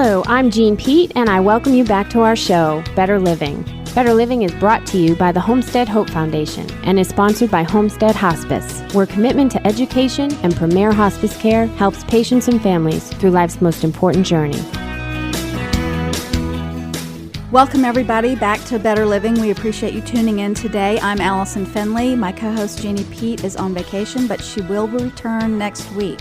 Hello, I'm Jean Pete, and I welcome you back to our show, Better Living. Better Living is brought to you by the Homestead Hope Foundation and is sponsored by Homestead Hospice, where commitment to education and premier hospice care helps patients and families through life's most important journey. Welcome, everybody, back to Better Living. We appreciate you tuning in today. I'm Allison Finley. My co-host, Jeannie Pete, is on vacation, but she will return next week.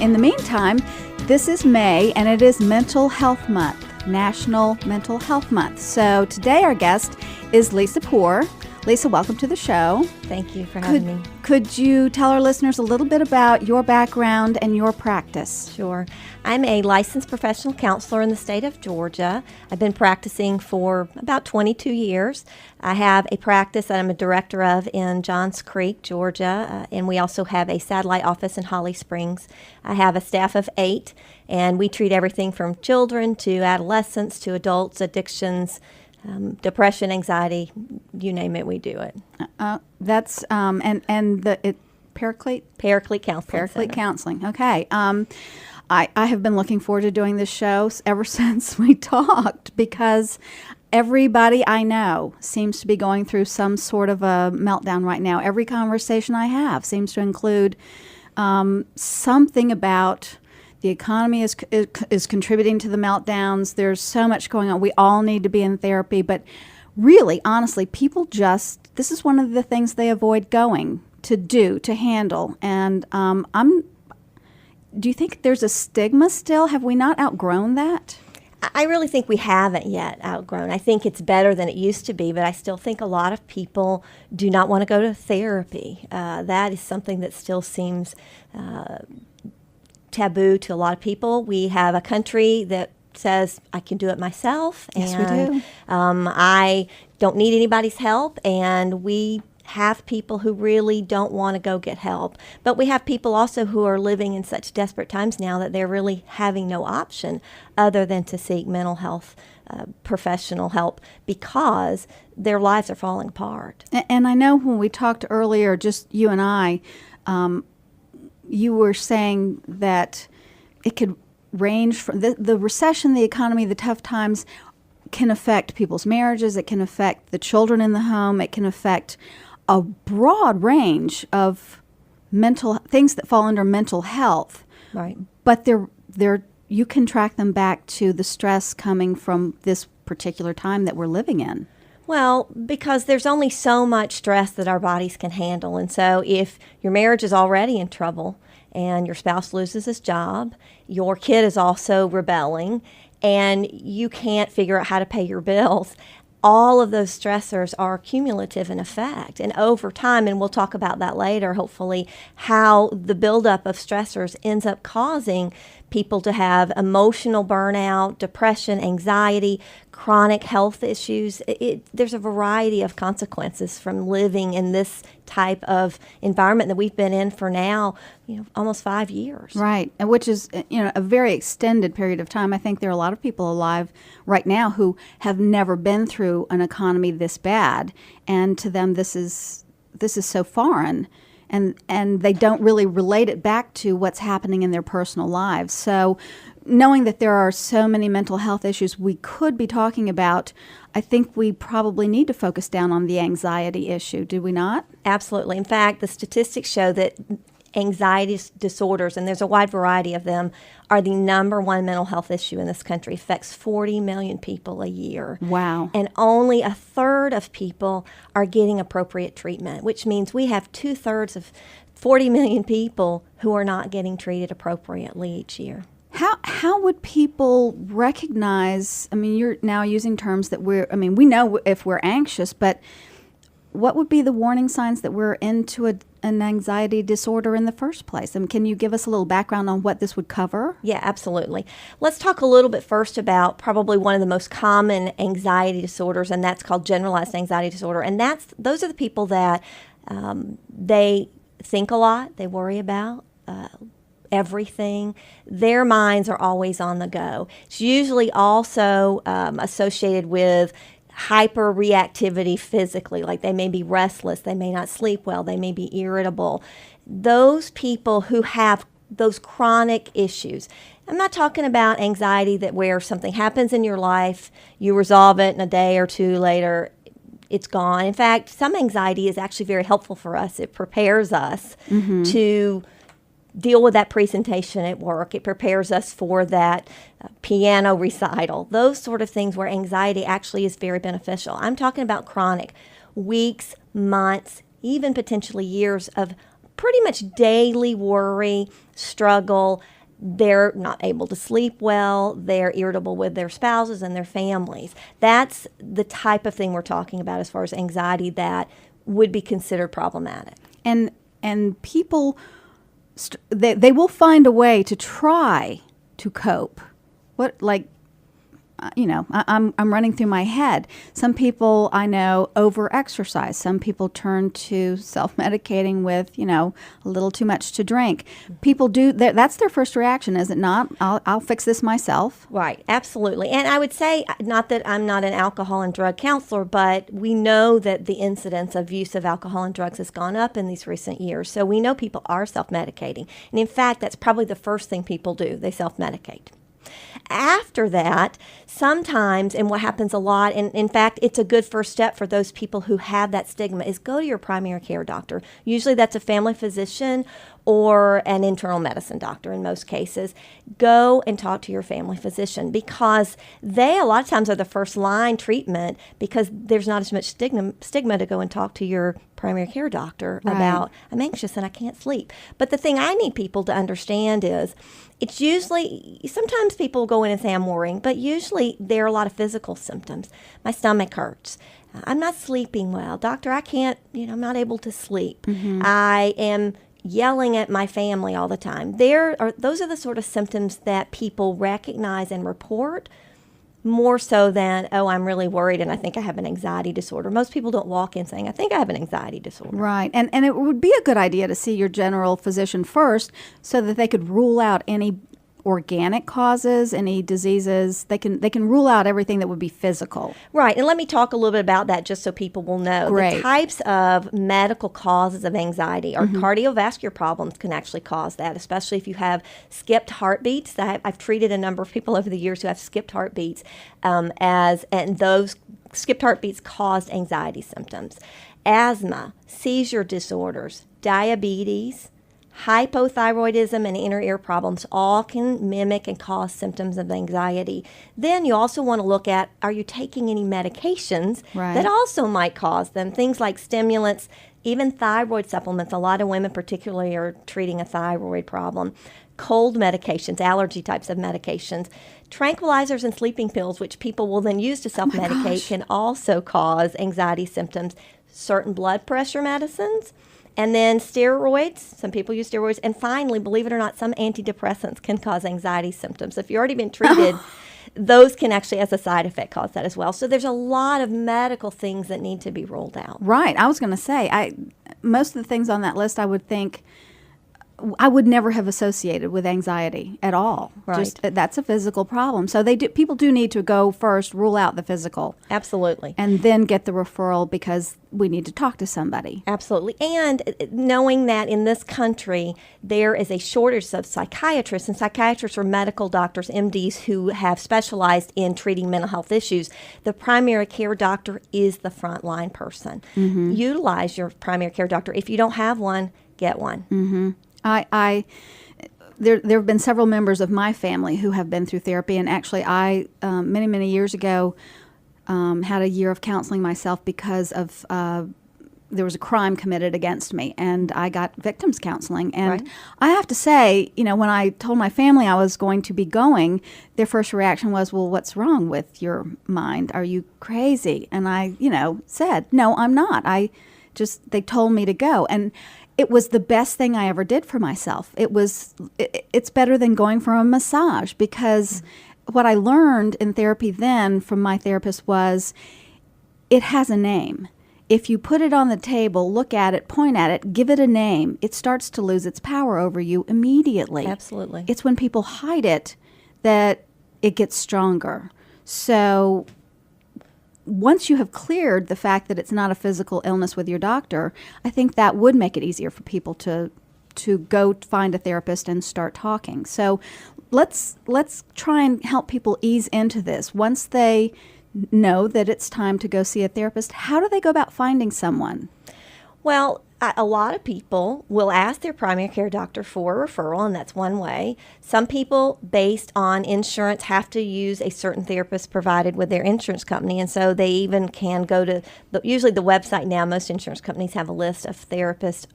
In the meantime, this is May, and it is Mental Health Month, National Mental Health Month. So today our guest is Lisa Poore. Lisa, welcome to the show. Thank you for having me. Could you tell our listeners a little bit about your background and your practice? Sure. I'm a licensed professional counselor in the state of Georgia. I've been practicing for about 22 years. I have a practice that I'm a director of in Johns Creek, Georgia, and we also have a satellite office in Holly Springs. I have a staff of 8, and we treat everything from children to adolescents to adults, addictions, depression, anxiety, you name it, we do it. That's Paraclete? Paraclete Counseling Paraclete Center. Counseling. Okay. I have been looking forward to doing this show ever since we talked, because everybody I know seems to be going through some sort of a meltdown right now. Every conversation I have seems to include something about the economy is contributing to the meltdowns. There's so much going on. We all need to be in therapy, but really, honestly, people this is one of the things they avoid going to handle. And do you think there's a stigma still? Have we not outgrown that? I really think we haven't yet outgrown. I think it's better than it used to be, but I still think a lot of people do not want to go to therapy. That is something that still seems taboo to a lot of people. We have a country that says, I can do it myself. Yes, and, we do. I don't need anybody's help, and we have people who really don't want to go get help. But we have people also who are living in such desperate times now that they're really having no option other than to seek mental health professional help because their lives are falling apart. And I know when we talked earlier, just you and I, you were saying that it could range from the recession, the economy, the tough times can affect people's marriages. It can affect the children in the home. It can affect a broad range of mental things that fall under mental health. Right. But you can track them back to the stress coming from this particular time that we're living in. Well, because there's only so much stress that our bodies can handle. And so if your marriage is already in trouble and your spouse loses his job, your kid is also rebelling, and you can't figure out how to pay your bills, all of those stressors are cumulative in effect. And over time, and we'll talk about that later, hopefully, how the buildup of stressors ends up causing people to have emotional burnout, depression, anxiety, chronic health issues. There's a variety of consequences from living in this type of environment that we've been in for now, almost 5 years. Right, and which is, a very extended period of time. I think there are a lot of people alive right now who have never been through an economy this bad, and to them this is so foreign. And they don't really relate it back to what's happening in their personal lives. So knowing that there are so many mental health issues we could be talking about, I think we probably need to focus down on the anxiety issue, do we not? Absolutely. In fact, the statistics show that anxiety disorders, and there's a wide variety of them, are the number one mental health issue in this country. It affects 40 million people a year. Wow. And only a third of people are getting appropriate treatment, which means we have 2/3 of 40 million people who are not getting treated appropriately each year. How would people recognize, you're now using terms that we know if we're anxious, but what would be the warning signs that we're into an anxiety disorder in the first place? Can you give us a little background on what this would cover? Yeah, absolutely. Let's talk a little bit first about probably one of the most common anxiety disorders, and that's called generalized anxiety disorder. And those are the people that they think a lot, they worry about everything. Their minds are always on the go. It's usually also associated with hyper reactivity physically, like they may be restless, they may not sleep well, they may be irritable. Those people who have those chronic issues. I'm not talking about anxiety that where something happens in your life, you resolve it, and a day or two later, it's gone. In fact, some anxiety is actually very helpful for us. It prepares us to deal with that presentation at work. It prepares us for that piano recital, those sort of things where anxiety actually is very beneficial. I'm talking about chronic, weeks, months, even potentially years of pretty much daily worry, struggle. They're not able to sleep well. They're irritable with their spouses and their families. That's the type of thing we're talking about as far as anxiety that would be considered problematic. And people, they will find a way to try to cope. I'm running through my head. Some people I know over-exercise. Some people turn to self-medicating with, a little too much to drink. People do, that's their first reaction, is it not? I'll fix this myself. Right, absolutely. And I would say, not that I'm not an alcohol and drug counselor, but we know that the incidence of use of alcohol and drugs has gone up in these recent years. So we know people are self-medicating. And in fact, that's probably the first thing people do. They self-medicate. After that, sometimes, and what happens a lot, and in fact, it's a good first step for those people who have that stigma, is go to your primary care doctor. Usually that's a family physician or an internal medicine doctor in most cases. Go and talk to your family physician because they a lot of times are the first line treatment because there's not as much stigma to go and talk to your primary care doctor about, I'm anxious and I can't sleep. But the thing I need people to understand is it's usually, sometimes people go in and say I'm worrying, but usually there are a lot of physical symptoms. My stomach hurts. I'm not sleeping well. Doctor, I can't, I'm not able to sleep. I am yelling at my family all the time. Those are the sort of symptoms that people recognize and report more so than, oh, I'm really worried and I think I have an anxiety disorder. Most people don't walk in saying, I think I have an anxiety disorder. Right. And it would be a good idea to see your general physician first so that they could rule out any organic causes, any diseases. They can rule out everything that would be physical. Right. And let me talk a little bit about that just so people will know. Great. The types of medical causes of anxiety or cardiovascular problems can actually cause that, especially if you have skipped heartbeats. I've treated a number of people over the years who have skipped heartbeats, and those skipped heartbeats caused anxiety symptoms. Asthma, seizure disorders, diabetes, hypothyroidism, and inner ear problems all can mimic and cause symptoms of anxiety. Then you also want to look at, are you taking any medications that also might cause them? Things like stimulants, even thyroid supplements. A lot of women particularly are treating a thyroid problem. Cold medications, allergy types of medications. Tranquilizers and sleeping pills, which people will then use to self-medicate, can also cause anxiety symptoms. Certain blood pressure medicines. And then steroids, some people use steroids. And finally, believe it or not, some antidepressants can cause anxiety symptoms. If you've already been treated, those can actually, as a side effect, cause that as well. So there's a lot of medical things that need to be ruled out. Right. I was going to say, most of the things on that list I would think I would never have associated with anxiety at all. Right. Just that's a physical problem. So people do need to go first, rule out the physical. Absolutely. And then get the referral because we need to talk to somebody. Absolutely. And knowing that in this country, there is a shortage of psychiatrists, and psychiatrists are medical doctors, MDs, who have specialized in treating mental health issues. The primary care doctor is the frontline person. Utilize your primary care doctor. If you don't have one, get one. There have been several members of my family who have been through therapy, and actually I, many years ago, had a year of counseling myself because of there was a crime committed against me, and I got victims counseling. And I have to say, when I told my family I was going to be going, their first reaction was, well, what's wrong with your mind? Are you crazy? And I, said, no, I'm not. They told me to go. And it was the best thing I ever did for myself. It's better than going for a massage because what I learned in therapy then from my therapist was it has a name. If you put it on the table, look at it, point at it, give it a name, it starts to lose its power over you immediately. Absolutely. It's when people hide it that it gets stronger. So once you have cleared the fact that it's not a physical illness with your doctor, I think that would make it easier for people to to go find a therapist and start talking. So let's try and help people ease into this. Once they know that it's time to go see a therapist, how do they go about finding someone? Well, a lot of people will ask their primary care doctor for a referral, and that's one way. Some people, based on insurance, have to use a certain therapist provided with their insurance company, and so they even can go to usually the website now. Most insurance companies have a list of therapists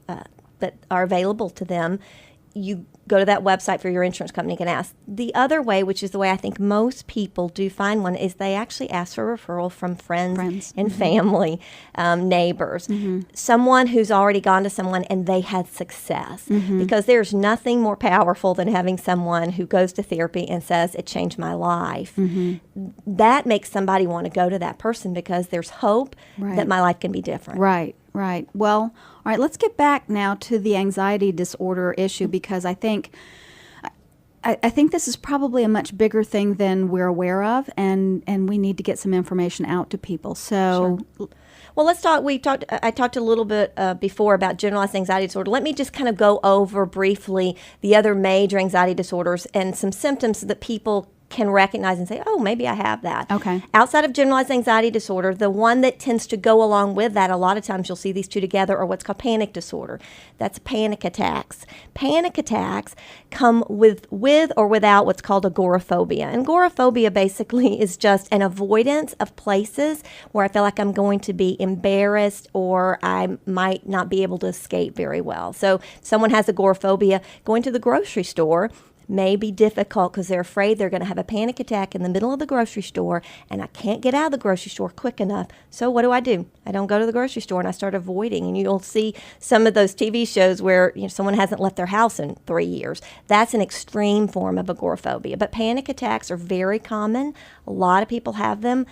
that are available to them. You go to that website for your insurance company and ask. The other way, which is the way I think most people do find one, is they actually ask for a referral from friends and family, neighbors, someone who's already gone to someone and they had success. Because there's nothing more powerful than having someone who goes to therapy and says, it changed my life. That makes somebody want to go to that person because there's hope that my life can be different. Right. Well, all right, let's get back now to the anxiety disorder issue, because I think this is probably a much bigger thing than we're aware of, and we need to get some information out to people. So, well, let's talk. I talked a little bit before about generalized anxiety disorder. Let me just kind of go over briefly the other major anxiety disorders and some symptoms that people can recognize and say, oh, maybe I have that. Okay. Outside of generalized anxiety disorder, the one that tends to go along with that, a lot of times you'll see these two together, are what's called panic disorder. That's panic attacks. Panic attacks come with or without what's called agoraphobia. And agoraphobia basically is just an avoidance of places where I feel like I'm going to be embarrassed or I might not be able to escape very well. So someone has agoraphobia, going to the grocery store may be difficult because they're afraid they're going to have a panic attack in the middle of the grocery store and I can't get out of the grocery store quick enough. So what do? I don't go to the grocery store and I start avoiding. And you'll see some of those TV shows where someone hasn't left their house in 3 years. That's an extreme form of agoraphobia. But panic attacks are very common. A lot of people have them.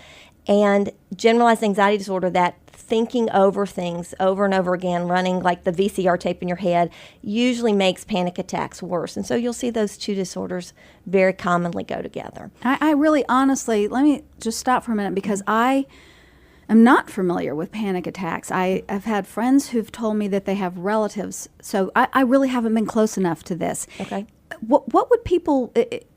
And generalized anxiety disorder, that thinking over things over and over again, running like the VCR tape in your head, usually makes panic attacks worse. And so you'll see those two disorders very commonly go together. I really honestly, let me just stop for a minute, because I am not familiar with panic attacks. I've had friends who've told me that they have relatives, so I really haven't been close enough to this. Okay. What would people,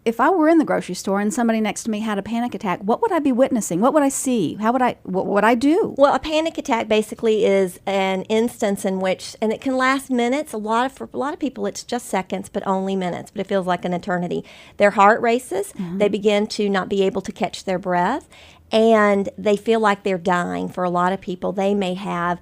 if I were in the grocery store and somebody next to me had a panic attack, what would I be witnessing? What would I see? What would I do? Well, a panic attack basically is an instance in which, and it can last minutes. For a lot of people, it's just seconds, but only minutes. But it feels like an eternity. Their heart races. They begin to not be able to catch their breath, and they feel like they're dying. For a lot of people, they may have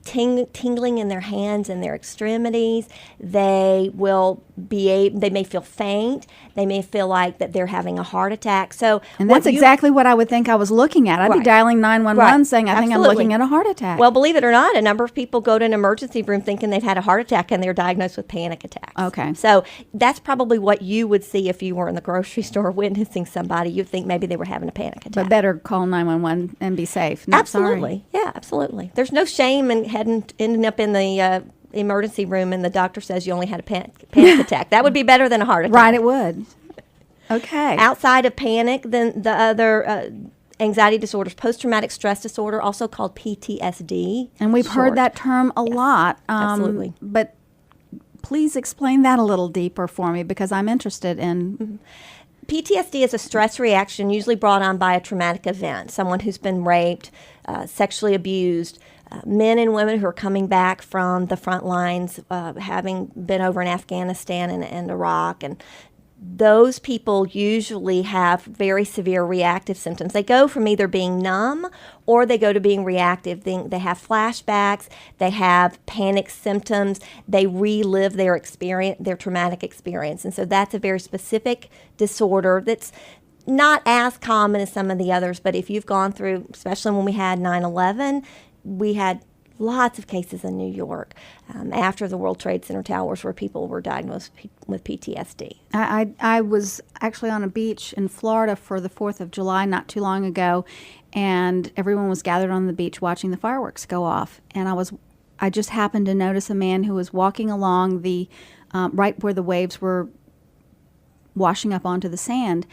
tingling in their hands and their extremities. They may feel faint. They may feel like that they're having a heart attack. And that's exactly what I would think I was looking at. I'd be dialing 911 saying, I think I'm looking at a heart attack. Well, believe it or not, a number of people go to an emergency room thinking they've had a heart attack and they're diagnosed with panic attacks. Okay. So that's probably what you would see if you were in the grocery store witnessing somebody. You'd think maybe they were having a panic attack. But better call 911 and be safe. Absolutely. Sorry. Yeah, absolutely. There's no shame in ending up in the emergency room and the doctor says you only had a panic attack. That would be better than a heart attack. Right, it would. Okay. Outside of panic, then the other anxiety disorders, post-traumatic stress disorder, also called PTSD. And we've heard that term a lot. Absolutely. But please explain that a little deeper for me, because I'm interested in... PTSD is a stress reaction usually brought on by a traumatic event, someone who's been raped, sexually abused, men and women who are coming back from the front lines, having been over in Afghanistan and Iraq. And those people usually have very severe reactive symptoms. They go from either being numb or they go to being reactive. They have flashbacks, they have panic symptoms, they relive their experience, their traumatic experience. And so that's a very specific disorder that's not as common as some of the others, but if you've gone through, especially when we had 9/11, we had lots of cases in New York after the World Trade Center towers where people were diagnosed with PTSD. I was actually on a beach in Florida for the 4th of July not too long ago, and everyone was gathered on the beach watching the fireworks go off. And I just happened to notice a man who was walking along the right where the waves were washing up onto the sand,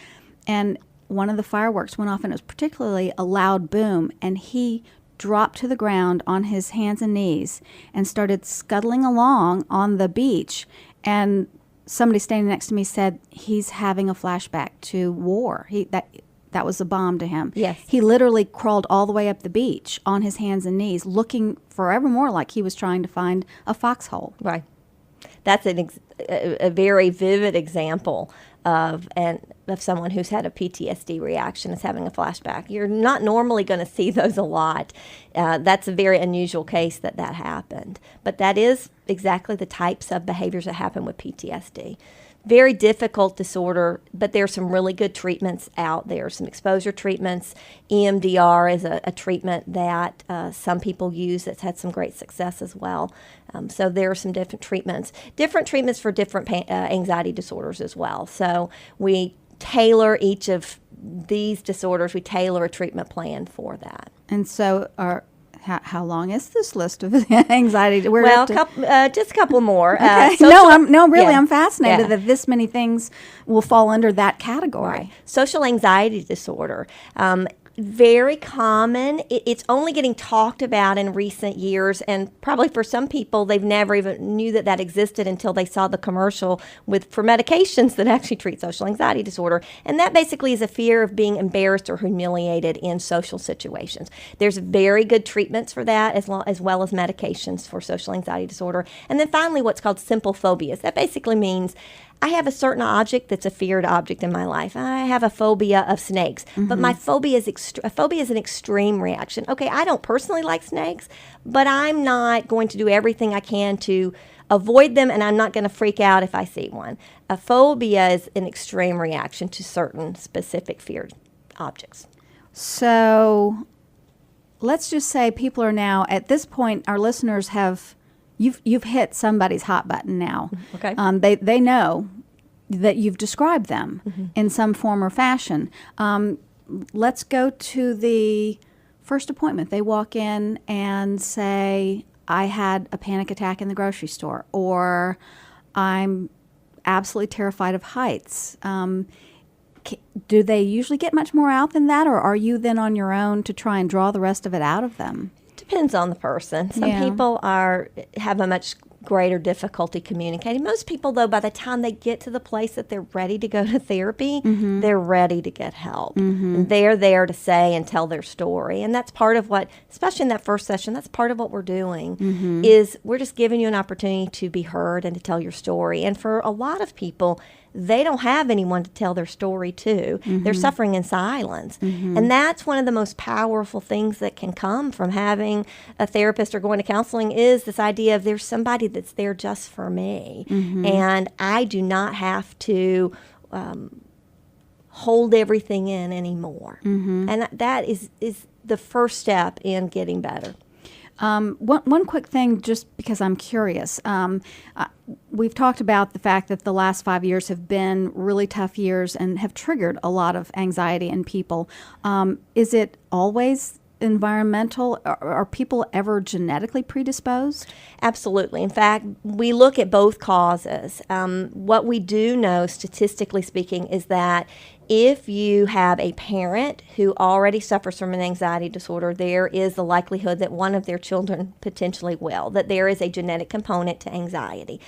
and one of the fireworks went off, and it was particularly a loud boom, and he dropped to the ground on his hands and knees and started scuttling along on the beach. And somebody standing next to me said he's having a flashback to war. That was a bomb to him. Yes. He literally crawled all the way up the beach on his hands and knees, looking forevermore like he was trying to find a foxhole. Right. That's a very vivid example of someone who's had a PTSD reaction, is having a flashback. You're not normally going to see those a lot. That's a very unusual case that happened. But that is exactly the types of behaviors that happen with PTSD. Very difficult disorder, but there's some really good treatments out there, some exposure treatments. EMDR is a treatment that some people use that's had some great success as well. So there are some different treatments for different anxiety disorders as well. So we tailor each of these disorders, we tailor a treatment plan for that. And so how long is this list of anxiety? Just a couple more. Okay. I'm fascinated that this many things will fall under that category. Right. Social anxiety disorder. Very common. It's only getting talked about in recent years, and probably for some people, they've never even knew that existed until they saw the commercial for medications that actually treat social anxiety disorder. And that basically is a fear of being embarrassed or humiliated in social situations. There's very good treatments for that, as well as medications for social anxiety disorder. And then finally, what's called simple phobias. That basically means I have a certain object that's a feared object in my life. I have a phobia of snakes, but my phobia is an extreme reaction. Okay, I don't personally like snakes, but I'm not going to do everything I can to avoid them, and I'm not going to freak out if I see one. A phobia is an extreme reaction to certain specific feared objects. So let's just say people are now, at this point, our listeners have... You've hit somebody's hot button now. Okay. They know that you've described them in some form or fashion. Let's go to the first appointment. They walk in and say, I had a panic attack in the grocery store, or I'm absolutely terrified of heights. Do they usually get much more out than that, or are you then on your own to try and draw the rest of it out of them? Depends on the person. Some people have a much greater difficulty communicating. Most people, though, by the time they get to the place that they're ready to go to therapy, they're ready to get help. And they're there to say and tell their story. And that's part of what, especially in that first session, that's part of what we're doing, is we're just giving you an opportunity to be heard and to tell your story. And for a lot of people, they don't have anyone to tell their story to. They're suffering in silence. And that's one of the most powerful things that can come from having a therapist or going to counseling, is this idea of there's somebody that's there just for me. And I do not have to hold everything in anymore. And that is the first step in getting better. One quick thing, just because I'm curious. We've talked about the fact that the last 5 years have been really tough years and have triggered a lot of anxiety in people. Is it always environmental? Are people ever genetically predisposed? Absolutely. In fact, we look at both causes. What we do know, statistically speaking, is that if you have a parent who already suffers from an anxiety disorder, there is the likelihood that one of their children potentially will, that there is a genetic component to anxiety.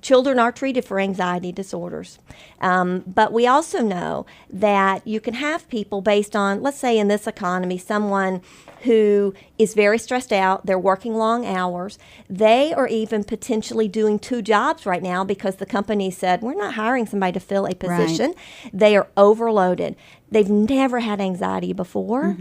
Children are treated for anxiety disorders. But we also know that you can have people based on, let's say in this economy, someone who is very stressed out, they're working long hours, they are even potentially doing 2 jobs right now because the company said, we're not hiring somebody to fill a position. Right. They are overloaded. They've never had anxiety before,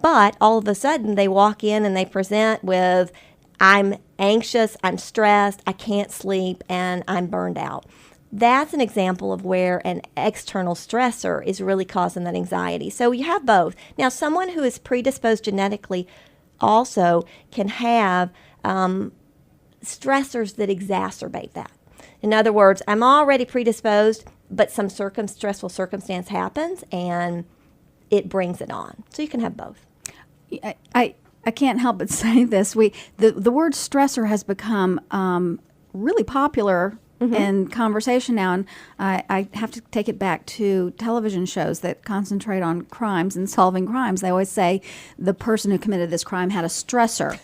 but all of a sudden they walk in and they present with, I'm anxious, I'm stressed, I can't sleep, and I'm burned out. That's an example of where an external stressor is really causing that anxiety. So you have both. Now, someone who is predisposed genetically also can have stressors that exacerbate that. In other words, I'm already predisposed, but some stressful circumstance happens and it brings it on. So you can have both. I can't help but say this. The word stressor has become really popular in conversation now, and I have to take it back to television shows that concentrate on crimes and solving crimes. They always say the person who committed this crime had a stressor.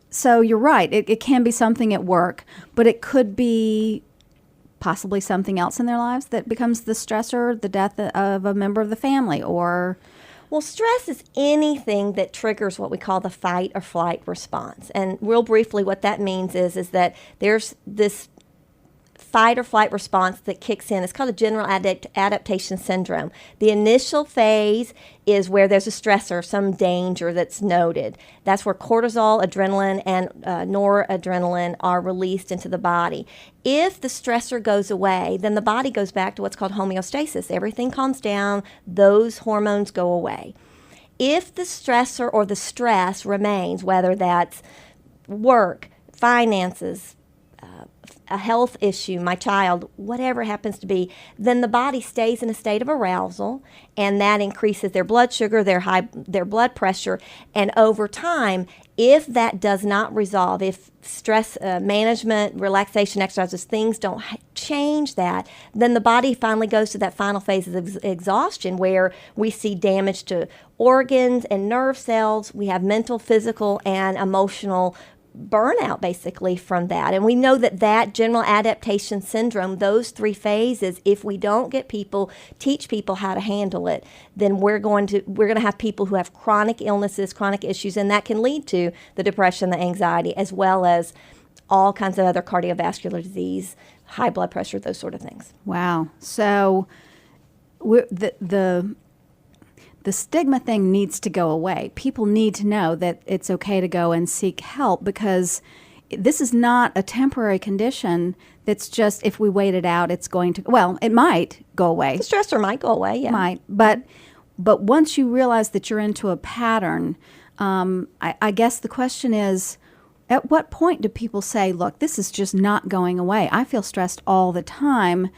So you're right. It can be something at work, but it could be possibly something else in their lives that becomes the stressor, the death of a member of the family, or... Well, stress is anything that triggers what we call the fight or flight response. And real briefly, what that means is that there's this fight or flight response that kicks in. It's called a general adaptation syndrome. The initial phase is where there's a stressor, some danger that's noted. That's where cortisol, adrenaline, and noradrenaline are released into the body. If the stressor goes away, then the body goes back to what's called homeostasis. Everything calms down, those hormones go away. If the stressor or the stress remains, whether that's work, finances, a health issue, my child, whatever it happens to be, then the body stays in a state of arousal, and that increases their blood sugar, their blood pressure, and over time, if that does not resolve, if stress management, relaxation, exercises, things don't change that, then the body finally goes to that final phase of exhaustion where we see damage to organs and nerve cells. We have mental, physical, and emotional burnout basically from that. And we know that general adaptation syndrome, those three phases, if we don't teach people how to handle it, then we're going to have people who have chronic illnesses, chronic issues, and that can lead to the depression, the anxiety, as well as all kinds of other cardiovascular disease, high blood pressure, those sort of things. Wow. So the stigma thing needs to go away. People need to know that it's okay to go and seek help, because this is not a temporary condition that's just, if we wait it out, it's going to, well, it might go away. The stressor might go away, yeah. Might. But once you realize that you're into a pattern, I guess the question is, at what point do people say, look, this is just not going away. I feel stressed all the time.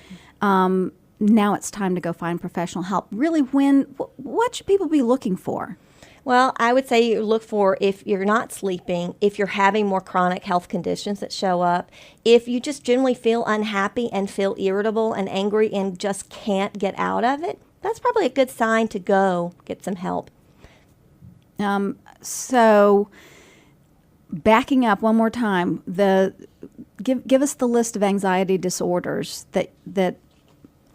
Now it's time to go find professional help. Really, what should people be looking for? Well, I would say you look for if you're not sleeping, if you're having more chronic health conditions that show up, if you just generally feel unhappy and feel irritable and angry and just can't get out of it, that's probably a good sign to go get some help. So backing up one more time, give us the list of anxiety disorders that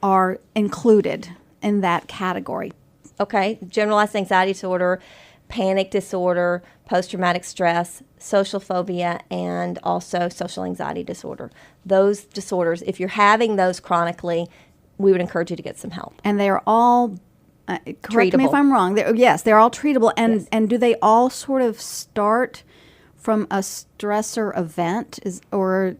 are included in that category. Okay, generalized anxiety disorder, panic disorder, post-traumatic stress, social phobia, and also social anxiety disorder. Those disorders, if you're having those chronically, we would encourage you to get some help. And they're all, correct me if I'm wrong, they're all treatable. And do they all sort of start from a stressor event, or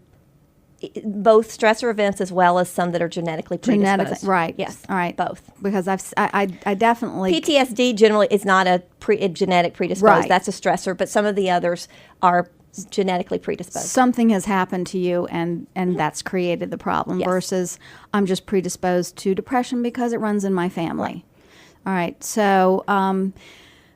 both stressor events as well as some that are genetically predisposed? Right. Yes. All right. Both. Because I definitely... PTSD generally is not a genetic predisposed. Right. That's a stressor, but some of the others are genetically predisposed. Something has happened to you, and that's created the problem, Yes. versus I'm just predisposed to depression because it runs in my family. Right. All right. So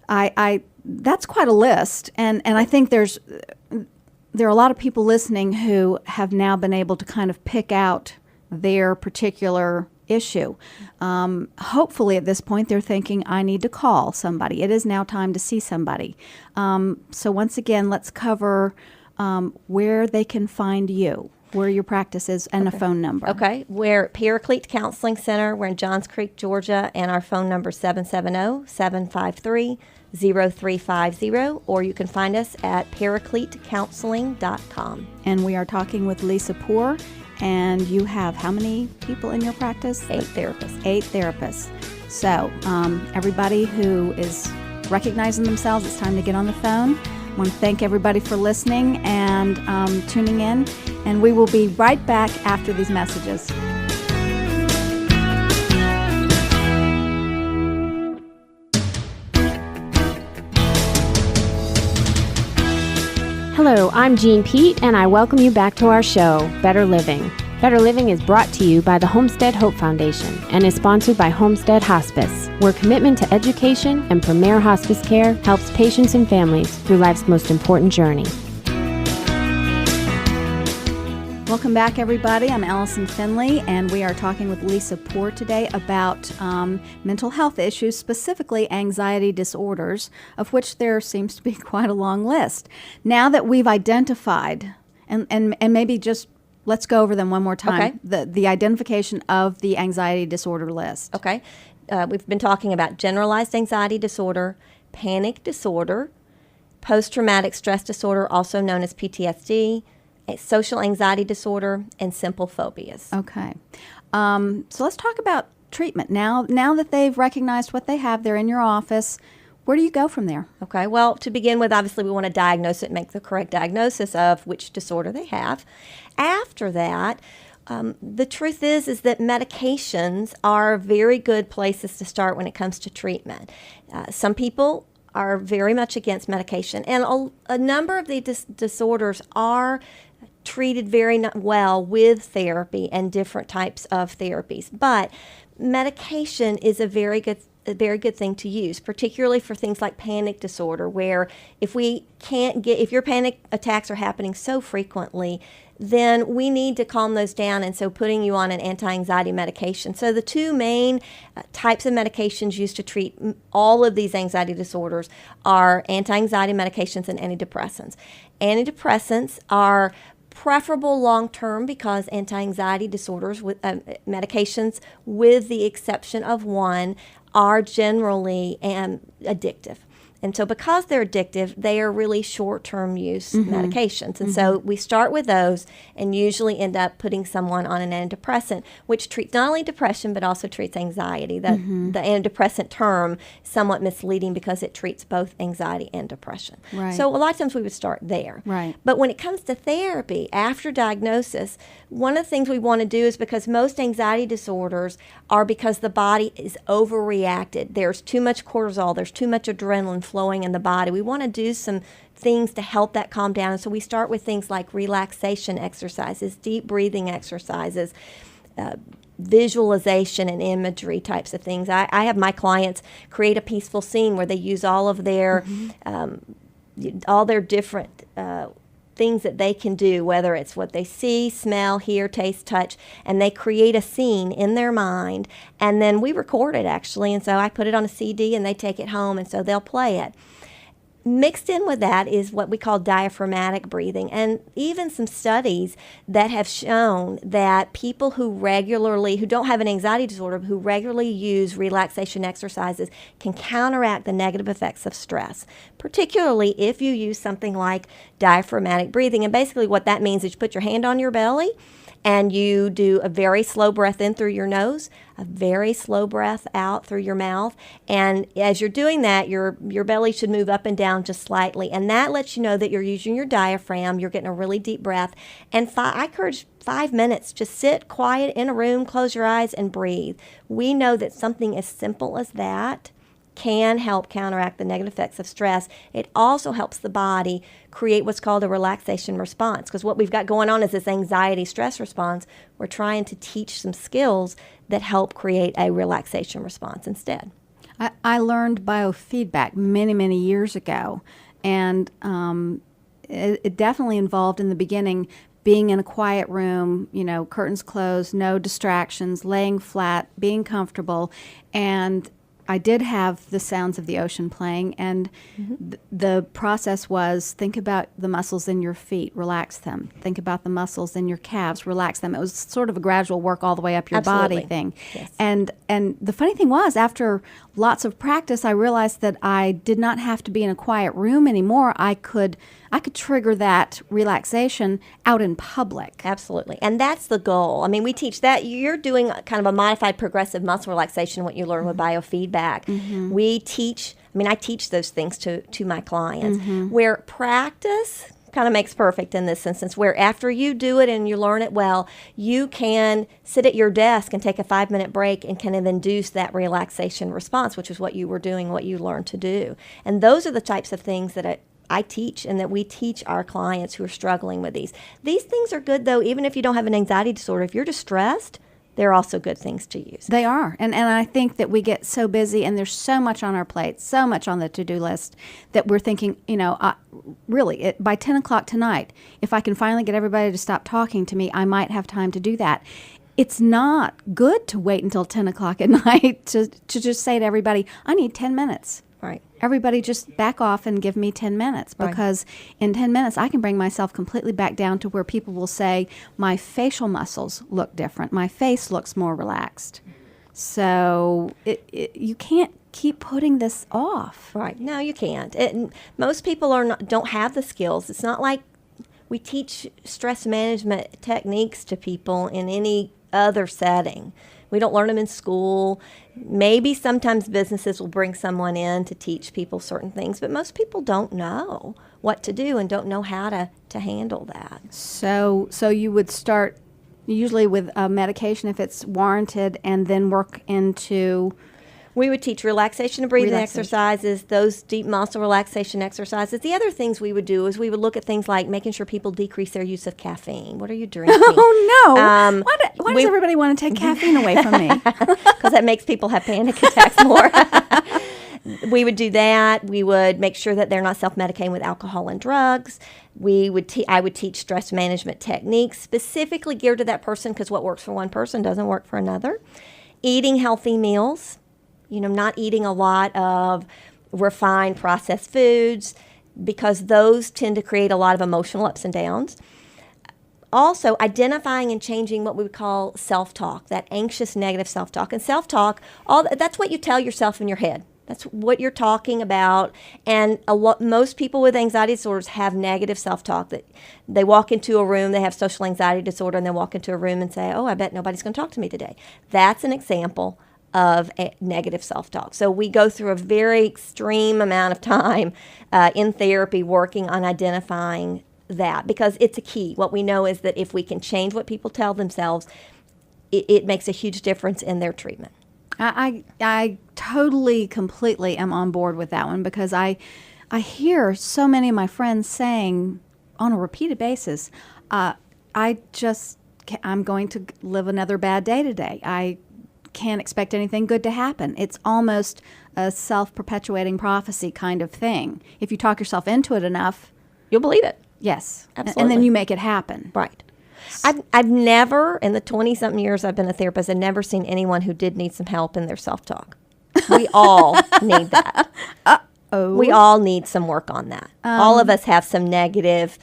I that's quite a list, and I think there are a lot of people listening who have now been able to kind of pick out their particular issue. Hopefully at this point they're thinking, I need to call somebody. It is now time to see somebody. So once again, let's cover where they can find you, where your practice is, and a phone number. Okay. We're at Paraclete Counseling Center. We're in Johns Creek, Georgia, and our phone number is 770-753-0350, or you can find us at paracletecounseling.com. And we are talking with Lisa Poore, and you have how many people in your practice? 8 therapists. 8 therapists. So everybody who is recognizing themselves, it's time to get on the phone. I want to thank everybody for listening and tuning in, and we will be right back after these messages. Hello, I'm Jean Pete, and I welcome you back to our show, Better Living. Better Living is brought to you by the Homestead Hope Foundation and is sponsored by Homestead Hospice, where commitment to education and premier hospice care helps patients and families through life's most important journey. Welcome back, everybody. I'm Allison Finley, and we are talking with Lisa Poore today about mental health issues, specifically anxiety disorders, of which there seems to be quite a long list. Now that we've identified, and maybe just let's go over them one more time, the identification of the anxiety disorder list. Okay. We've been talking about generalized anxiety disorder, panic disorder, post-traumatic stress disorder, also known as PTSD, social anxiety disorder, and simple phobias. Okay. So let's talk about treatment. Now that they've recognized what they have, they're in your office. Where do you go from there? Okay. Well, to begin with, obviously, we want to diagnose it, make the correct diagnosis of which disorder they have. After that, the truth is that medications are very good places to start when it comes to treatment. Some people are very much against medication, and a number of the disorders are treated very well with therapy and different types of therapies. But medication is a very good thing to use, particularly for things like panic disorder, where if your panic attacks are happening so frequently, then we need to calm those down, and so putting you on an anti-anxiety medication. So the two main types of medications used to treat all of these anxiety disorders are anti-anxiety medications and antidepressants. Antidepressants are preferable long-term because anti-anxiety disorders with medications, with the exception of one, are generally addictive. And so because they're addictive, they are really short-term use medications. And so we start with those and usually end up putting someone on an antidepressant, which treats not only depression but also treats anxiety. The antidepressant term is somewhat misleading because it treats both anxiety and depression. Right. So a lot of times we would start there. Right. But when it comes to therapy, after diagnosis, one of the things we want to do is, because most anxiety disorders are because the body is overreacted. There's too much cortisol, there's too much adrenaline flowing in the body. We want to do some things to help that calm down. And so we start with things like relaxation exercises, deep breathing exercises, visualization and imagery types of things. I have my clients create a peaceful scene where they use all of their different things that they can do, whether it's what they see, smell, hear, taste, touch, and they create a scene in their mind, and then we record it actually, and so I put it on a CD and they take it home, and so they'll play it. Mixed in with that is what we call diaphragmatic breathing, and even some studies that have shown that people who don't have an anxiety disorder, who regularly use relaxation exercises, can counteract the negative effects of stress, particularly if you use something like diaphragmatic breathing. And basically what that means is you put your hand on your belly and you do a very slow breath in through your nose, a very slow breath out through your mouth. And as you're doing that, your belly should move up and down just slightly. And that lets you know that you're using your diaphragm, you're getting a really deep breath. And I encourage 5 minutes, just sit quiet in a room, close your eyes, and breathe. We know that something as simple as that can help counteract the negative effects of stress. It also helps the body create what's called a relaxation response, because what we've got going on is this anxiety stress response. We're trying to teach some skills that help create a relaxation response instead. I learned biofeedback many, many years ago, and it definitely involved in the beginning being in a quiet room, curtains closed, no distractions, laying flat, being comfortable, and I did have the sounds of the ocean playing, and the process was think about the muscles in your feet, relax them. Think about the muscles in your calves, relax them. It was sort of a gradual work all the way up your body thing. Yes. And the funny thing was, after lots of practice, I realized that I did not have to be in a quiet room anymore. I could trigger that relaxation out in public. Absolutely. And that's the goal. I mean, we teach that. You're doing kind of a modified progressive muscle relaxation, what you learn with biofeedback. I teach those things to my clients, where practice kind of makes perfect in this instance, where after you do it and you learn it well, you can sit at your desk and take a 5-minute break and kind of induce that relaxation response, which is what you were doing, what you learned to do. And those are the types of things that I teach and that we teach our clients who are struggling with these. These things are good, though, even if you don't have an anxiety disorder. If you're distressed, they're also good things to use. They are. And I think that we get so busy and there's so much on our plate, so much on the to-do list that we're thinking, really, by 10 o'clock tonight, if I can finally get everybody to stop talking to me, I might have time to do that. It's not good to wait until 10 o'clock at night to just say to everybody, I need 10 minutes. Right. Everybody just back off and give me 10 minutes because in 10 minutes I can bring myself completely back down to where people will say my facial muscles look different. My face looks more relaxed. So you can't keep putting this off. Right. No, you can't. Most people don't have the skills. It's not like we teach stress management techniques to people in any other setting. We don't learn them in school. Maybe sometimes businesses will bring someone in to teach people certain things, but most people don't know what to do and don't know how to handle that. So you would start usually with a medication if it's warranted and then work into... We would teach relaxation and breathing exercises, those deep muscle relaxation exercises. The other things we would do is we would look at things like making sure people decrease their use of caffeine. What are you drinking? Oh, no. Why does everybody want to take caffeine away from me? Because that makes people have panic attacks more. We would do that. We would make sure that they're not self-medicating with alcohol and drugs. I would teach stress management techniques specifically geared to that person because what works for one person doesn't work for another. Eating healthy meals. Not eating a lot of refined processed foods because those tend to create a lot of emotional ups and downs. Also, identifying and changing what we would call self-talk, that anxious, negative self-talk. And self-talk, that's what you tell yourself in your head. That's what you're talking about. And most people with anxiety disorders have negative self-talk. That they walk into a room, they have social anxiety disorder, and they walk into a room and say, I bet nobody's going to talk to me today. That's an example of a negative self-talk. So we go through a very extreme amount of time in therapy working on identifying that because it's a key. What we know is that if we can change what people tell themselves, it makes a huge difference in their treatment. I totally, completely am on board with that one because I hear so many of my friends saying on a repeated basis, I'm going to live another bad day today. I can't expect anything good to happen. It's almost a self-perpetuating prophecy kind of thing. If you talk yourself into it enough, you'll believe it. Yes. Absolutely. And then you make it happen. Right. I've never, in the 20-something years I've been a therapist, I've never seen anyone who did need some help in their self-talk. We all need that. We all need some work on that. All of us have some negative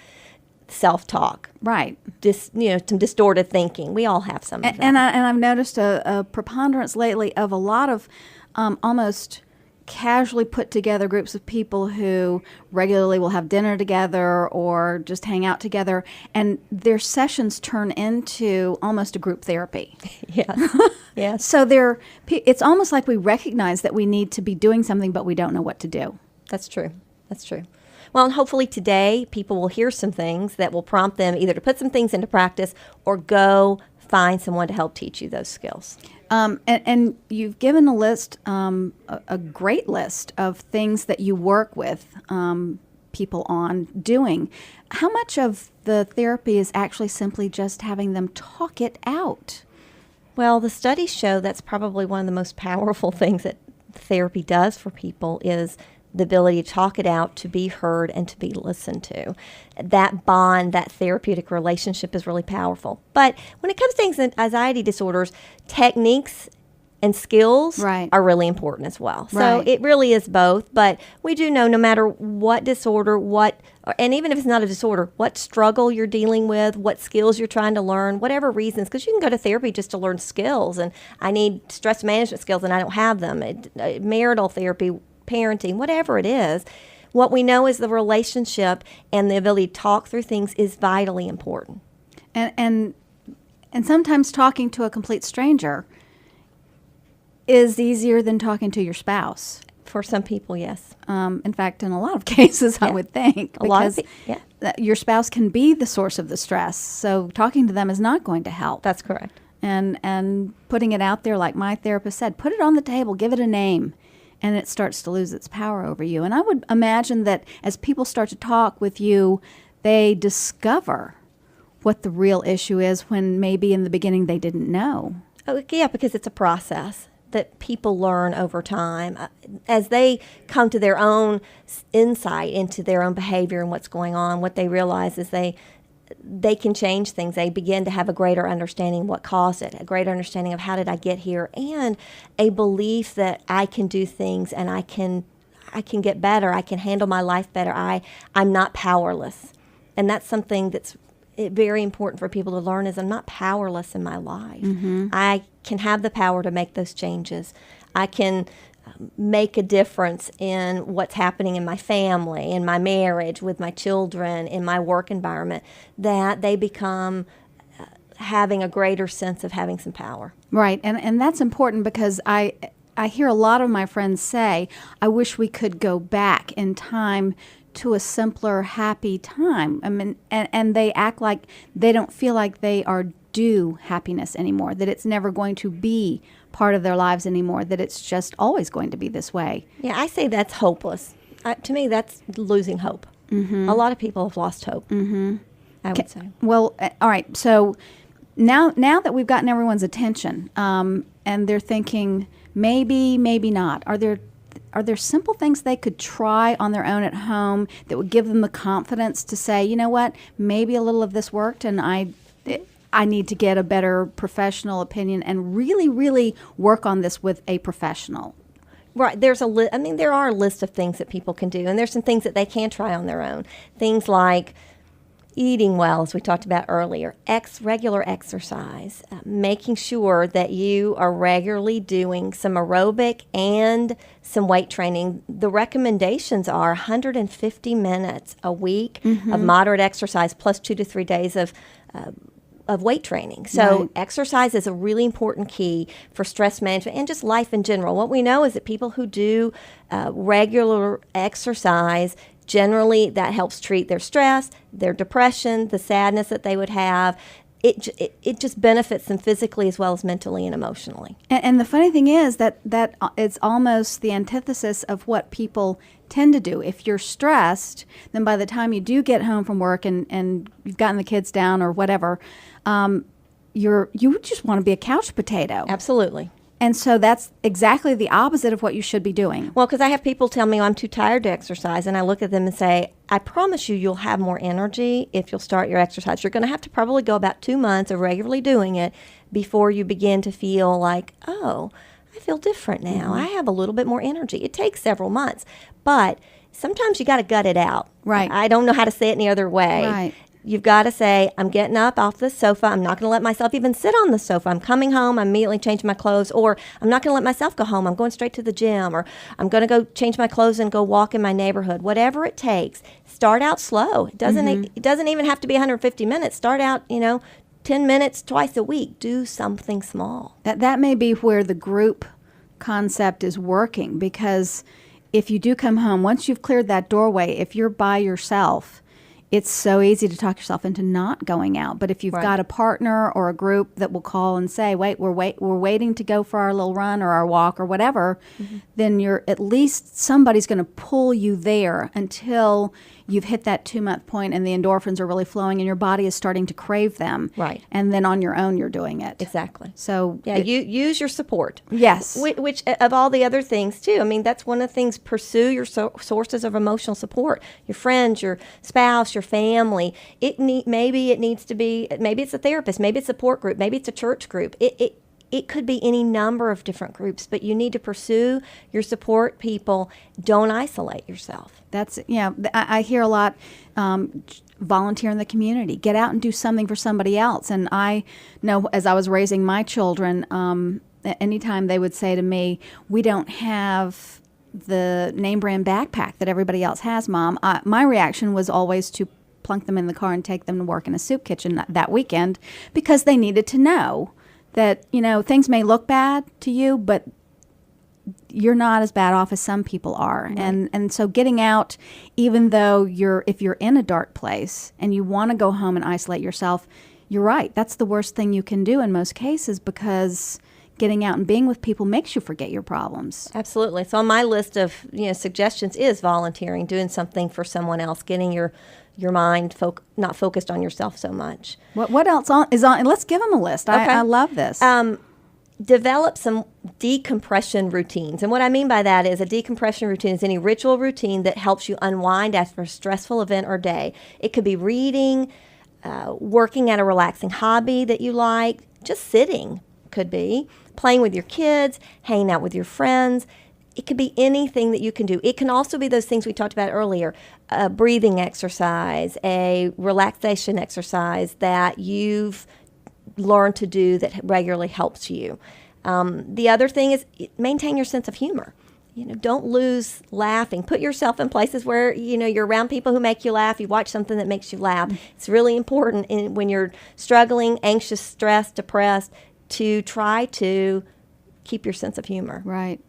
self-talk. Right. Some distorted thinking. We all have some of that. And I've noticed a preponderance lately of a lot of almost casually put together groups of people who regularly will have dinner together or just hang out together, and their sessions turn into almost a group therapy. Yes. Yes. So it's almost like we recognize that we need to be doing something, but we don't know what to do. That's true. That's true. Well, and hopefully today people will hear some things that will prompt them either to put some things into practice or go find someone to help teach you those skills. And you've given a list, a great list of things that you work with people on doing. How much of the therapy is actually simply just having them talk it out? Well, the studies show that's probably one of the most powerful things that therapy does for people is the ability to talk it out, to be heard, and to be listened to. That bond, that therapeutic relationship is really powerful. But when it comes to anxiety disorders, techniques and skills are really important as well. So it really is both. But we do know no matter what disorder, and even if it's not a disorder, what struggle you're dealing with, what skills you're trying to learn, whatever reasons, because you can go to therapy just to learn skills. And I need stress management skills and I don't have them. Marital therapy, parenting, whatever it is, what we know is the relationship and the ability to talk through things is vitally important. And sometimes talking to a complete stranger is easier than talking to your spouse. For some people, yes. In fact, in a lot of cases, I would think. Because your spouse can be the source of the stress, so talking to them is not going to help. That's correct. And putting it out there, like my therapist said, put it on the table, give it a name. And it starts to lose its power over you. And I would imagine that as people start to talk with you, they discover what the real issue is when maybe in the beginning they didn't know. Oh, yeah, because it's a process that people learn over time. As they come to their own insight into their own behavior and what's going on, what they realize is they can change things. They begin to have a greater understanding of what caused it, a greater understanding of how did I get here, and a belief that I can do things and I can get better. I can handle my life better. I'm not powerless. And that's something that's very important for people to learn is I'm not powerless in my life. I can have the power to make those changes. I can make a difference in what's happening in my family, in my marriage, with my children, in my work environment, that they become having a greater sense of having some power. Right, and that's important because I hear a lot of my friends say, I wish we could go back in time to a simpler, happy time. I mean, and they act like they don't feel like they are due happiness anymore, that it's never going to be part of their lives anymore, that it's just always going to be this way. Yeah, I say that's hopeless. To me, that's losing hope. A lot of people have lost hope, I would say. Well, all right, so now that we've gotten everyone's attention and they're thinking, maybe not, are there simple things they could try on their own at home that would give them the confidence to say, you know what, maybe a little of this worked and I need to get a better professional opinion and really, really work on this with a professional? Right. There are a list of things that people can do, and there's some things that they can try on their own. Things like eating well, as we talked about earlier, regular exercise, making sure that you are regularly doing some aerobic and some weight training. The recommendations are 150 minutes a week of moderate exercise plus 2 to 3 days of weight training. So exercise is a really important key for stress management and just life in general. What we know is that people who do regular exercise, generally that helps treat their stress, their depression, the sadness that they would have. It just benefits them physically as well as mentally and emotionally. And the funny thing is that it's almost the antithesis of what people tend to do. If you're stressed, then by the time you do get home from work and you've gotten the kids down or whatever, you just want to be a couch potato. Absolutely. And so that's exactly the opposite of what you should be doing. Well, because I have people tell me, I'm too tired to exercise, and I look at them and say, I promise you'll have more energy if you'll start your exercise. You're going to have to probably go about 2 months of regularly doing it before you begin to feel like, oh, I feel different now. I have a little bit more energy. It takes several months, but sometimes you got to gut it out. Right. I don't know how to say it any other way. Right. You've got to say, I'm getting up off the sofa. I'm not going to let myself even sit on the sofa. I'm coming home. I'm immediately changing my clothes. Or I'm not going to let myself go home. I'm going straight to the gym. Or I'm going to go change my clothes and go walk in my neighborhood. Whatever it takes. Start out slow. It doesn't even have to be 150 minutes. Start out, 10 minutes twice a week. Do something small. That may be where the group concept is working, because if you do come home, once you've cleared that doorway, if you're by yourself, it's so easy to talk yourself into not going out. But if you've got a partner or a group that will call and say, wait, we're waiting to go for our little run or our walk or whatever, then at least somebody's going to pull you there until you've hit that 2-month point and the endorphins are really flowing and your body is starting to crave them. Right. And then on your own, you're doing it. Exactly. So yeah, you use your support. Yes. Which of all the other things too. I mean, that's one of the things. Pursue your sources of emotional support. Your friends, your spouse, your family. Maybe it's a therapist. Maybe it's a support group. Maybe it's a church group. It could be any number of different groups, but you need to pursue your support people. Don't isolate yourself. I hear a lot, volunteer in the community. Get out and do something for somebody else. And I know as I was raising my children, anytime they would say to me, we don't have the name brand backpack that everybody else has, Mom, my reaction was always to plunk them in the car and take them to work in a soup kitchen that weekend, because they needed to know that, things may look bad to you, but you're not as bad off as some people are. Right. And so getting out, even though if you're in a dark place and you want to go home and isolate yourself, you're right. That's the worst thing you can do in most cases, because getting out and being with people makes you forget your problems. Absolutely. So on my list of suggestions is volunteering, doing something for someone else, getting your mind not focused on yourself so much. What else is on? Let's give them a list. Okay. I love this. develop some decompression routines. And what I mean by that is a decompression routine is any ritual routine that helps you unwind after a stressful event or day. It could be reading, working at a relaxing hobby that you like, just sitting could be, playing with your kids, hanging out with your friends. It could be anything that you can do. It can also be those things we talked about earlier, a breathing exercise, a relaxation exercise that you've learned to do that regularly helps you. The other thing is maintain your sense of humor. Don't lose laughing. Put yourself in places where, you're around people who make you laugh. You watch something that makes you laugh. It's really important when you're struggling, anxious, stressed, depressed, to try to keep your sense of humor. Right.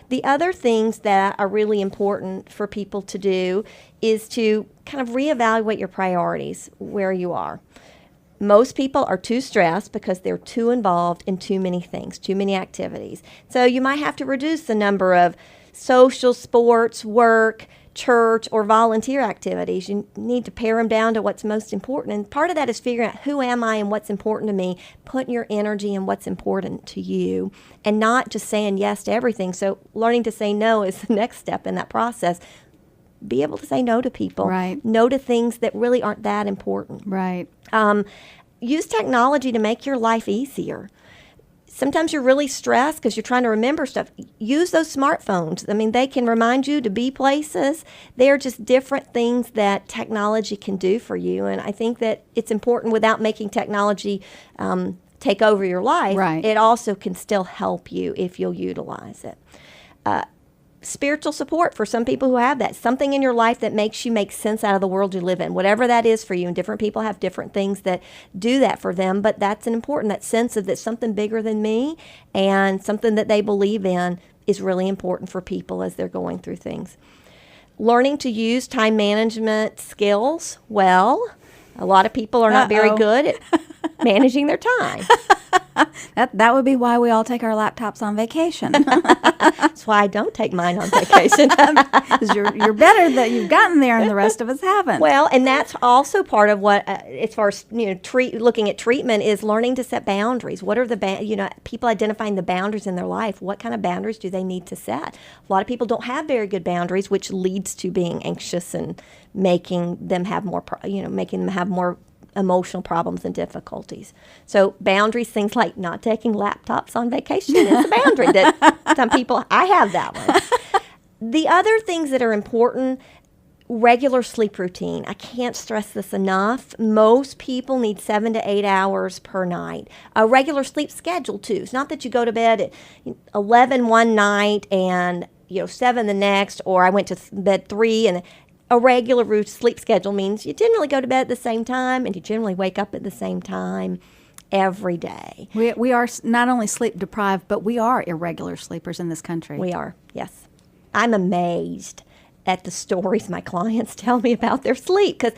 The other things that are really important for people to do is to kind of reevaluate your priorities where you are. Most people are too stressed because they're too involved in too many things, too many activities. So you might have to reduce the number of social, sports, work, church, or volunteer activities. You need to pare them down to what's most important. And part of that is figuring out who am I and what's important to me, putting your energy in what's important to you, and not just saying yes to everything. So learning to say no is the next step in that process. Be able to say no to people. Right. No to things that really aren't that important. Right. Use technology to make your life easier. Sometimes you're really stressed because you're trying to remember stuff. Use those smartphones. I mean, they can remind you to be places. They're just different things that technology can do for you. And I think that it's important without making technology take over your life. Right. It also can still help you if you'll utilize it. Spiritual support for some people who have that. Something in your life that makes you make sense out of the world you live in. Whatever that is for you. And different people have different things that do that for them. But that's an important, that sense of that something bigger than me and something that they believe in is really important for people as they're going through things. Learning to use time management skills well. A lot of people are not very good at managing their time. That would be why we all take our laptops on vacation. That's why I don't take mine on vacation. 'Cause you're better that you've gotten there and the rest of us haven't. Well, and that's also part of what, as far as looking at treatment, is learning to set boundaries. What are the people identifying the boundaries in their life? What kind of boundaries do they need to set? A lot of people don't have very good boundaries, which leads to being anxious and making them have more emotional problems and difficulties. So boundaries, things like not taking laptops on vacation is a boundary that some people, I have that one. The other things that are important, regular sleep routine. I can't stress this enough. Most people need 7 to 8 hours per night. A regular sleep schedule too. It's not that you go to bed at 11 one night and 7 the next, or I went to bed 3 and a regular sleep schedule means you generally go to bed at the same time and you generally wake up at the same time every day. We are not only sleep deprived, but we are irregular sleepers in this country. We are, yes. I'm amazed at the stories my clients tell me about their sleep because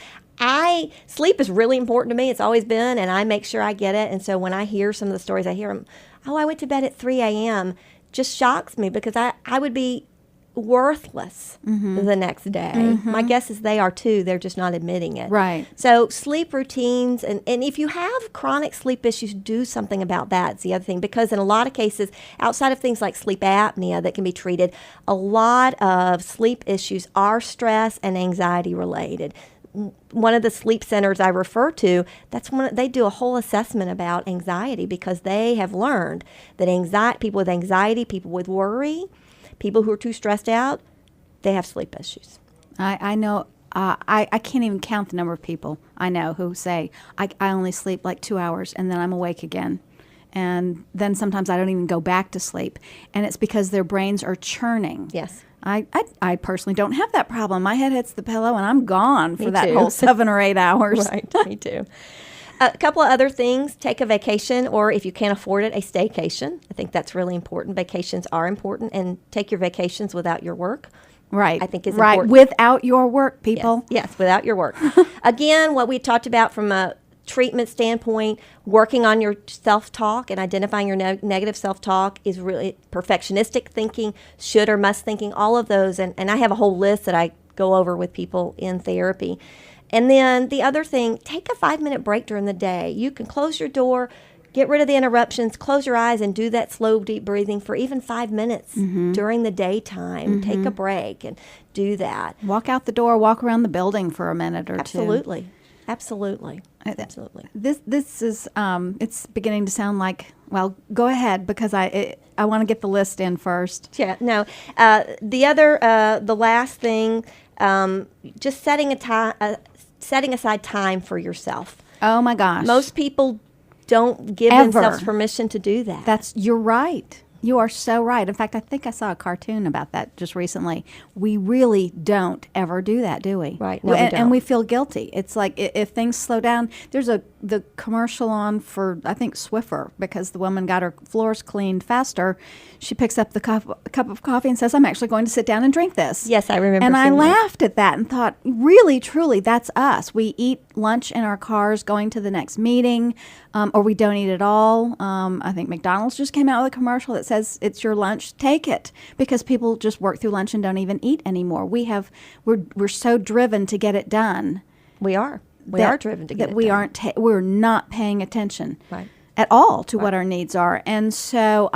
sleep is really important to me. It's always been, and I make sure I get it. And so when I hear some of the stories, I hear them, I went to bed at 3 a.m., just shocks me because I would be worthless the next day. My guess is they are too. They're just not admitting it. Right. So sleep routines, and if you have chronic sleep issues, do something about that. It's the other thing, because in a lot of cases, outside of things like sleep apnea that can be treated, a lot of sleep issues are stress and anxiety related. One of the sleep centers I refer to, they do a whole assessment about anxiety because they have learned that people with anxiety, people with worry, people who are too stressed out, they have sleep issues. I know. I can't even count the number of people I know who say, I only sleep like 2 hours and then I'm awake again. And then sometimes I don't even go back to sleep. And it's because their brains are churning. Yes. I personally don't have that problem. My head hits the pillow and I'm gone for Me that too. whole 7 or 8 hours. Right, me too. A couple of other things, take a vacation, or if you can't afford it, a staycation. I think that's really important. Vacations are important, and take your vacations without your work. Right. I think is right. important. Without your work, people. Yes, without your work. Again, what we talked about from a treatment standpoint, working on your self-talk and identifying your negative self-talk is really perfectionistic thinking, should or must thinking, all of those. And I have a whole list that I go over with people in therapy. And then the other thing, take a 5-minute break during the day. You can close your door, Get rid of the interruptions. Close your eyes and do that slow, deep breathing for even 5 minutes during the daytime. Take a break and do that. Walk out the door, walk around the building for a minute or two. Absolutely. Absolutely. This is it's beginning to sound like, well, go ahead, because I want to get the list in first. Yeah, no. The last thing, just setting aside time for yourself. Oh my gosh. Most people don't give themselves permission to do that. You're right. You are so right. In fact, I think I saw a cartoon about that just recently. We really don't ever do that, do we? Right. No, we don't. And we feel guilty. It's like if things slow down. There's the commercial on for, I think, Swiffer, because the woman got her floors cleaned faster. She picks up the cup of coffee and says, "I'm actually going to sit down and drink this." Yes, I remember. And I seeing laughed at that and thought, really, truly, that's us. We eat lunch in our cars going to the next meeting, or we don't eat at all. I think McDonald's just came out with a commercial that says, "It's your lunch, take it," because people just work through lunch and don't even eat anymore. We're so driven to get it done. We are driven to get it done. We're not paying attention Right. at all to what our needs are. And so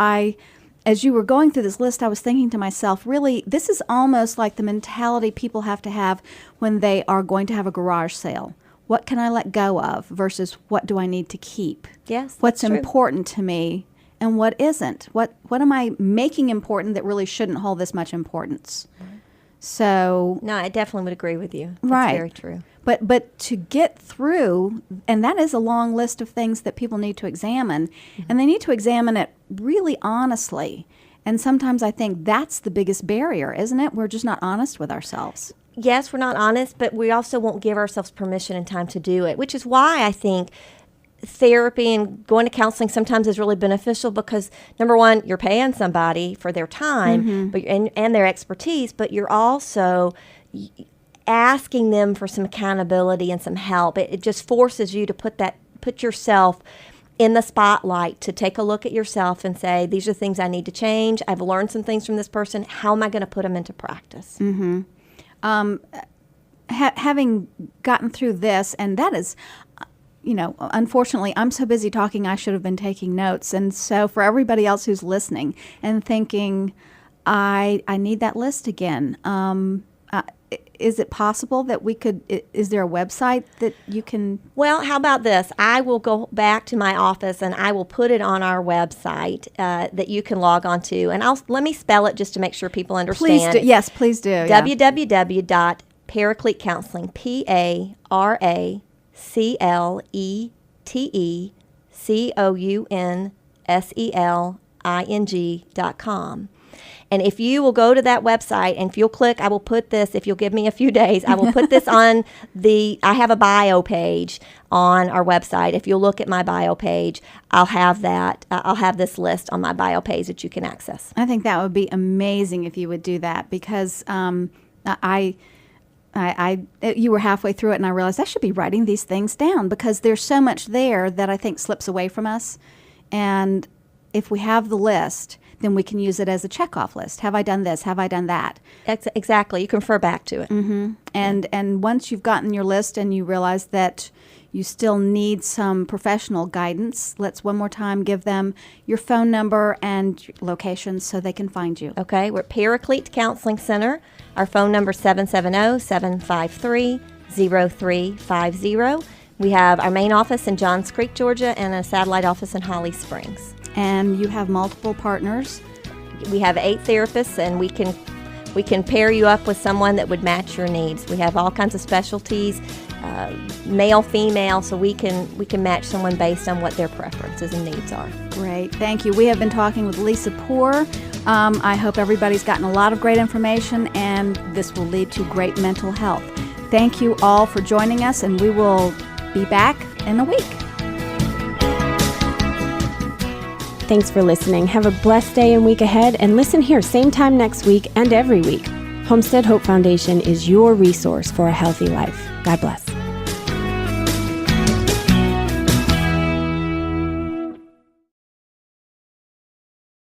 as you were going through this list, I was thinking to myself, really, this is almost like the mentality people have to have when they are going to have a garage sale. What can I let go of versus what do I need to keep? Yes, What's that's true. important to me and what isn't? What am I making important that really shouldn't hold this much importance? So No, I definitely would agree with you. That's right. very true. But to get through, and that is a long list of things that people need to examine, and they need to examine it really honestly. And sometimes I think that's the biggest barrier, isn't it? We're just not honest with ourselves. Yes, we're not honest, but we also won't give ourselves permission and time to do it, which is why I think therapy and going to counseling sometimes is really beneficial, because number one, you're paying somebody for their time but and their expertise, but you're also asking them for some accountability and some help. It just forces you to put yourself in the spotlight, to take a look at yourself and say, these are things I need to change. I've learned some things from this person. How am I going to put them into practice? Having gotten through this, and that is, unfortunately, I'm so busy talking, I should have been taking notes. And so for everybody else who's listening and thinking, I need that list again, is it possible that we could, is there a website that you can? Well, how about this? I will go back to my office and I will put it on our website that you can log on to. And let me spell it just to make sure people understand. Please do. Yes, please do. www.Paraclete Counseling, PARACLETECOUNSELING.com. And if you will go to that website, and if you'll click, I will put this, if you'll give me a few days, I will put this on I have a bio page on our website. If you'll look at my bio page, I'll have this list on my bio page that you can access. I think that would be amazing if you would do that, because you were halfway through it and I realized I should be writing these things down, because there's so much there that I think slips away from us. And if we have the list, then we can use it as a checkoff list. Have I done this? Have I done that? Exactly. You can refer back to it. Mm-hmm. And once you've gotten your list and you realize that you still need some professional guidance, let's one more time give them your phone number and location so they can find you. Okay. We're at Paraclete Counseling Center. Our phone number is 770-753-0350. We have our main office in Johns Creek, Georgia, and a satellite office in Holly Springs. And you have multiple partners? We have 8 therapists, and we can pair you up with someone that would match your needs. We have all kinds of specialties, male, female, so we can match someone based on what their preferences and needs are. Great, thank you. We have been talking with Lisa Poore. I hope everybody's gotten a lot of great information, and this will lead to great mental health. Thank you all for joining us, and we will be back in a week. Thanks for listening. Have a blessed day and week ahead, and listen here same time next week and every week. Homestead Hope Foundation is your resource for a healthy life. God bless.